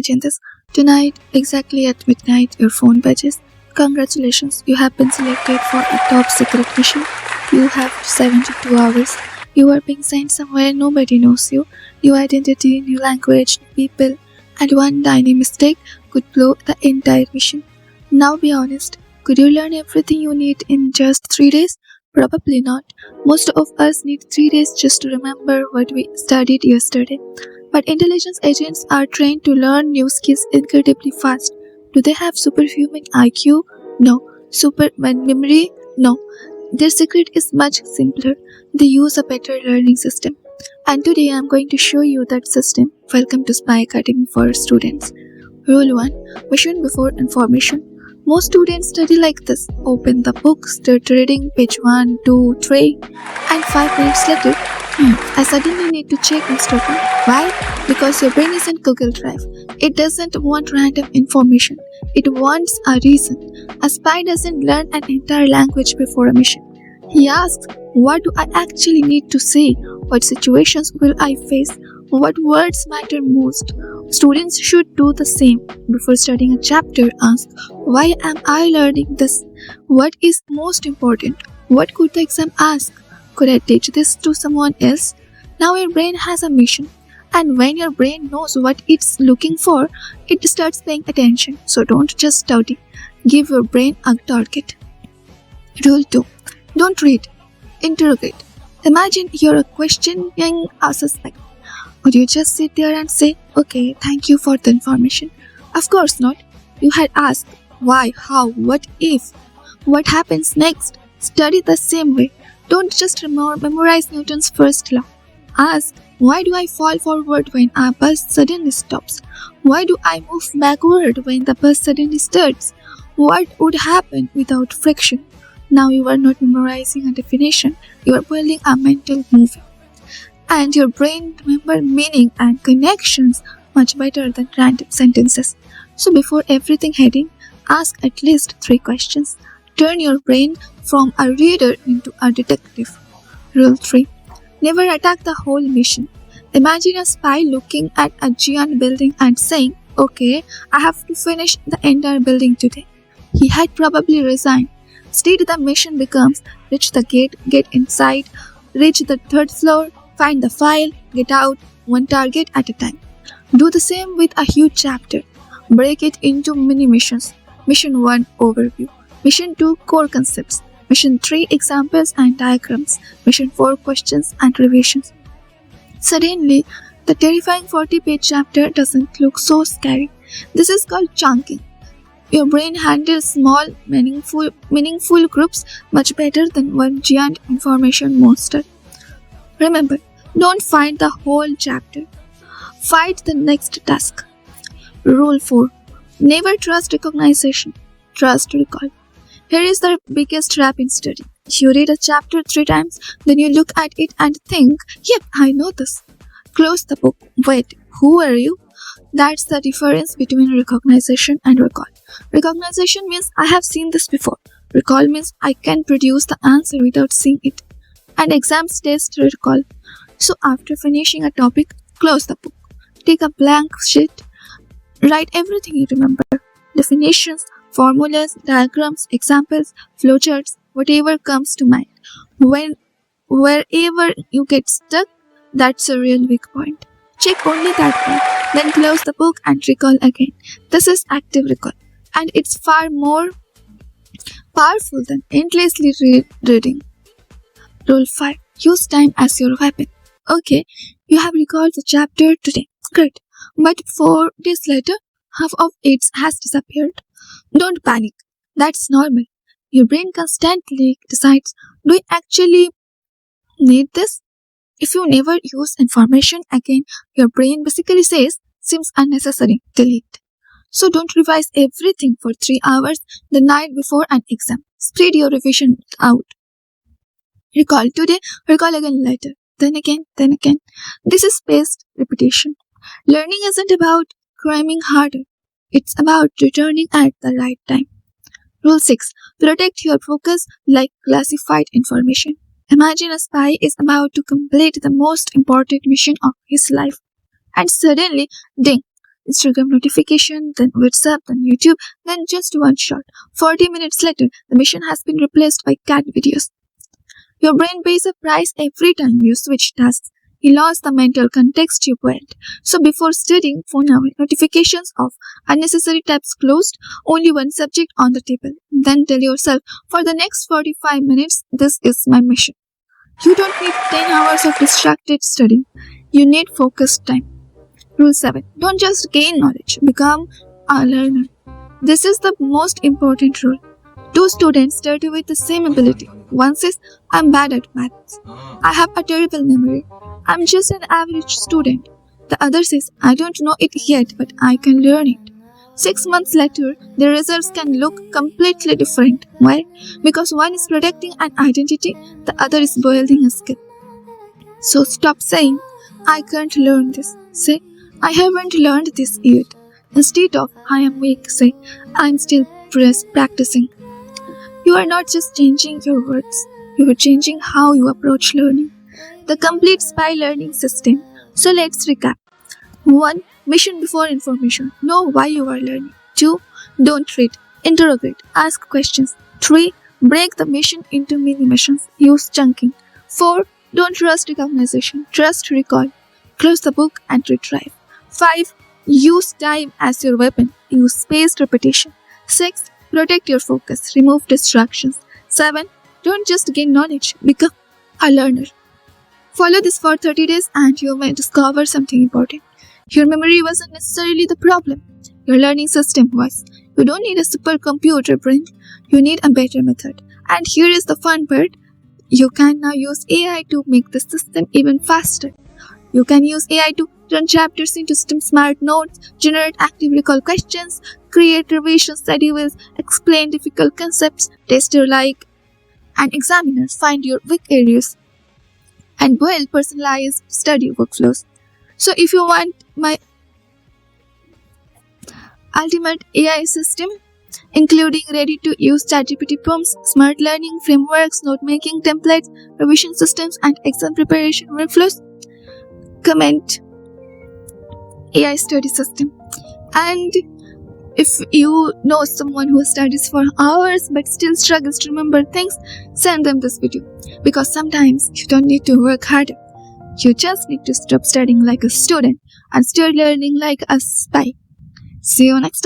Imagine this. Tonight, exactly at midnight, your phone buzzes. Congratulations, you have been selected for a top secret mission. You have 72 hours. You are being sent somewhere nobody knows you. New identity, new language, new people, and one tiny mistake could blow the entire mission. Now be honest. Could you learn everything you need in just 3 days? Probably not. Most of us need 3 days just to remember what we studied yesterday. But intelligence agents are trained to learn new skills incredibly fast. Do they have superhuman IQ? No. Superman memory? No. Their secret is much simpler. They use a better learning system. And today I am going to show you that system. Welcome to Spy Academy for students. Rule 1. Mission before information. Most students study like this. Open the book, start reading page 1, 2, 3, and 5 minutes later, I suddenly need to check Instagram. Why? Because your brain isn't Google Drive. It doesn't want random information. It wants a reason. A spy doesn't learn an entire language before a mission. He asks, what do I actually need to say? What situations will I face? What words matter most? Students should do the same. Before studying a chapter, ask, why am I learning this? What is most important? What could the exam ask? Could I teach this to someone else? Now your brain has a mission. And when your brain knows what it's looking for, it starts paying attention. So don't just study. Give your brain a target. Rule 2. Don't read. Interrogate. Imagine you're questioning a suspect. Would you just sit there and say, okay, thank you for the information? Of course not. You had asked, why, how, what if? What happens next? Study the same way. Don't just memorize Newton's first law. Ask, why do I fall forward when a bus suddenly stops? Why do I move backward when the bus suddenly starts? What would happen without friction? Now you are not memorizing a definition, you are building a mental movie. And your brain remembers meaning and connections much better than random sentences. So before everything heading, ask at least 3 questions. Turn your brain from a reader into a detective. Rule 3. Never attack the whole mission. Imagine a spy looking at a giant building and saying, okay, I have to finish the entire building today. He had probably resigned. Instead, the mission becomes reach the gate, get inside, reach the 3rd floor, find the file, get out, one target at a time. Do the same with a huge chapter. Break it into mini missions. Mission 1 overview. Mission 2 core concepts. Mission 3 examples and diagrams. Mission 4 questions and revisions. Suddenly, the terrifying 40-page chapter doesn't look so scary. This is called chunking. Your brain handles small, meaningful groups much better than one giant information monster. Remember, don't find the whole chapter. Find the next task. Rule 4. Never trust recognition. Trust recall. Here is the biggest trap in study. You read a chapter 3 times, then you look at it and think, yep, I know this. Close the book. Wait, who are you? That's the difference between recognition and recall. Recognition means I have seen this before. Recall means I can produce the answer without seeing it. And exams test recall. So after finishing a topic, close the book. Take a blank sheet. Write everything you remember. Definitions, formulas, diagrams, examples, flowcharts, whatever comes to mind. Wherever you get stuck, that's a real weak point. Check only that point, then close the book and recall again. This is active recall, and it's far more powerful than endlessly reading. Rule 5. Use time as your weapon. Okay, you have recalled the chapter today. Great. But 4 days later, half of it has disappeared. Don't panic. That's normal. Your brain constantly decides, do I actually need this? If you never use information again, your brain basically says, seems unnecessary, delete. So don't revise everything for 3 hours the night before an exam. Spread your revision out. Recall today, recall again later, then again, then again. This is spaced repetition. Learning isn't about cramming harder. It's about returning at the right time. Rule 6. Protect your focus like classified information. Imagine a spy is about to complete the most important mission of his life. And suddenly, ding, Instagram notification, then WhatsApp, then YouTube, then just one shot. 40 minutes later, the mission has been replaced by cat videos. Your brain pays a price every time you switch tasks. You lost the mental context you built. So before studying, phone hour, notifications off, unnecessary tabs closed, only one subject on the table. Then tell yourself, for the next 45 minutes, this is my mission. You don't need 10 hours of distracted studying. You need focused time. Rule 7. Don't just gain knowledge, become a learner. This is the most important rule. Two students start with the same ability. One says, I'm bad at maths. I have a terrible memory. I'm just an average student. The other says, I don't know it yet, but I can learn it. 6 months later, the results can look completely different. Why? Because one is protecting an identity, the other is building a skill. So stop saying, I can't learn this. Say, I haven't learned this yet. Instead of, I am weak, say, I'm still practicing. You are not just changing your words, you are changing how you approach learning. The complete spy learning system. So let's recap. 1. Mission before information. Know why you are learning. 2. Don't read. Interrogate. Ask questions. 3. Break the mission into mini missions. Use chunking. 4. Don't trust recognition. Trust recall. Close the book and retrieve. 5. Use time as your weapon. Use spaced repetition. 6. Protect your focus. Remove distractions. 7. Don't just gain knowledge. Become a learner. Follow this for 30 days and you may discover something important. Your memory wasn't necessarily the problem. Your learning system was. You don't need a supercomputer brain. You need a better method. And here is the fun part. You can now use AI to make the system even faster. You can use AI to turn chapters into smart notes, generate active recall questions, create revision schedules, explain difficult concepts, test your like an examiner, find your weak areas, and build personalized study workflows. So if you want my ultimate AI system, including ready-to-use ChatGPT prompts, smart learning frameworks, note-making templates, revision systems, and exam preparation workflows, comment AI study system. And if you know someone who studies for hours but still struggles to remember things, send them this video. Because sometimes you don't need to work harder. You just need to stop studying like a student and start learning like a spy. See you next time.